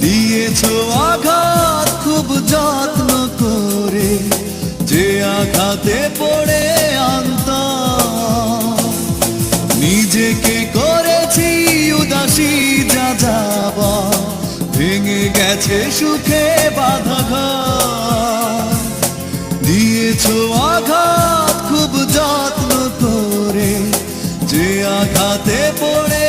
দিয়েছো আঘাত খুব যত্ন করে, যে আঘাতে পড়ে অন্তর নিজেকে করেছি উদাসী, যা যাবা ভেঙে গেছে সুখে বাঁধা ঘর। দিয়েছো আঘাত খুব যত্ন করে, যে আঘাতে পড়ে